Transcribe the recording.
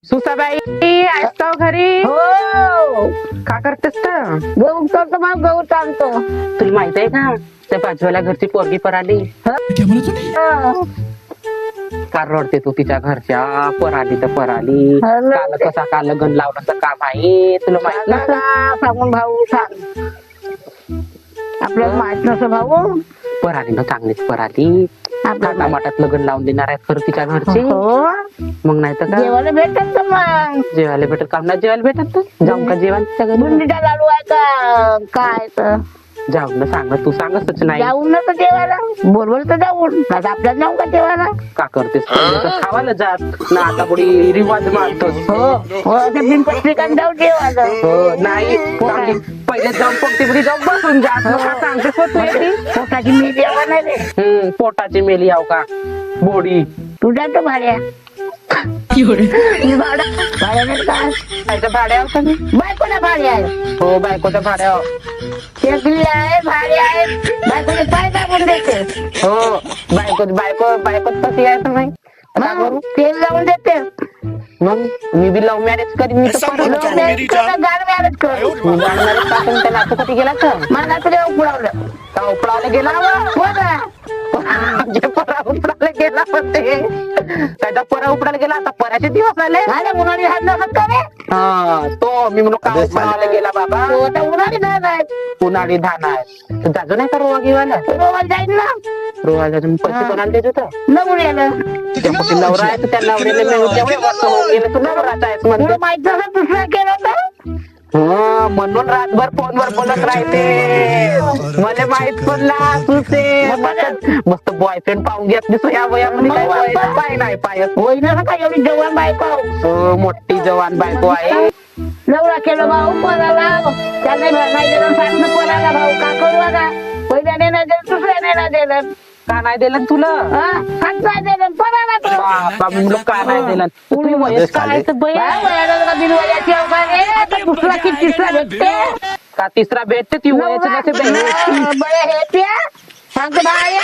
सुसाबाई आहेस का घरी? हो का करतेस तर? गहू करतो मग गहू चालतो. तुला माहित आहे का त्या बाजूला घरची पोरगी पराली का रडते तू तिच्या घरच्या पराली तर पराली काल कसा का लग्न लावण्याचं काम आहे तुला माहित ना? सांगून भाऊ सांग आपल्याला माहित नसं भाऊ. परालीनं चांगलीच पराली आपल्याला टमाटात लग्न लावून देणार आहेत खरं तिच्या घरचे. हो मग नाही तर काय जेवायला भेटत तर मग जेवायला भेटत काम ना जेवायला भेटत तर जाऊ का जेवण तिच्या घरी? बुंदीचा लाडू आहे का काय तर जाऊ ना सांग तू सांगतच नाही जाऊन ना तर जेवायला बरोबर तर जाऊन आता आपल्याला जाऊ का जेवायला. का करतेस पहिले तर खावायला जात ना आता पुढे रिवाज मारतोस. हो हो ते बिनपत्रिकांनी जाऊ जेवायला. हो नाही पहिले जाऊन पोटी जाऊन बसून जा का सांगतेस होत पोटाची मी जेवण रे पोटाची मेली याव का बोडी तुझ्या तर भाड्या भाड्याने काय त्याच्या भाड्यावर का नाही? बायकोला भाडे आहे हो बायकोच्या भाड्यावर शेगडी आहे भाडे आहे बायकोने पाय दाबून देते. हो बायको बायको बायको तशी आहे तर नाही काय करू? तेल लावून देते. मग मी बी लव्ह मॅरेज करीन मी तर परत लव्ह मॅरेज कर, गाड मॅरेज कर. मी लव्ह मॅरेज पासून त्या नातू कधी गेला का मला तुला उघडवलं का उपळाला गेला हो ना जे परा उपडाला गेला होते त्याचा परा उपडाला गेला आता पराचे दिवस आले. झालं उन्हाळी हात नसत का रे हा तो मी म्हणून का उपडाला गेला बाबा तो आता उन्हाळी नाही जायचं. उन्हाळी धान आहे तर जाजो नाही का रोवा घेवायला रोज जाईल ना रोवा जाजून पैसे कोणाला देत होतं नवून येलं त्यापैकी नवरा आहे तर त्या नवऱ्याला मिळून तेवढे वर्ष होऊन गेले तू नवराच आहेस तुला म्हणतो. माहित नसं दुसरा केलं तर हा म्हणून रातभर फोनवर बोलत राहते मला माहित पडला तुझे मस्त बॉयफ्रेंड पाहून घेत दिसतो या वयामध्ये काय बोलायचं पाय नाही पाय होई ना का एवढी जवान बायको मोठी जवान बायको आहे. नवरा केलं भाऊ पोराला त्याला नाही दिलं सांगणं पोराला भाऊ का करू आता पहिल्याने नाही दिलं दुसऱ्याने नाही दिलं का नाही दिलं तुला हात नाही दिलं पोराला तो. बापा म्हणलं का नाही दिलं तुम्ही वयस काय तर बाय वयाला जरा बिनवयाची अवघड आहे. आता दुसरा की तिसरा भेटते का तिसरा भेटते ती वयाची नसे बरे हे त्या सांगतो बाया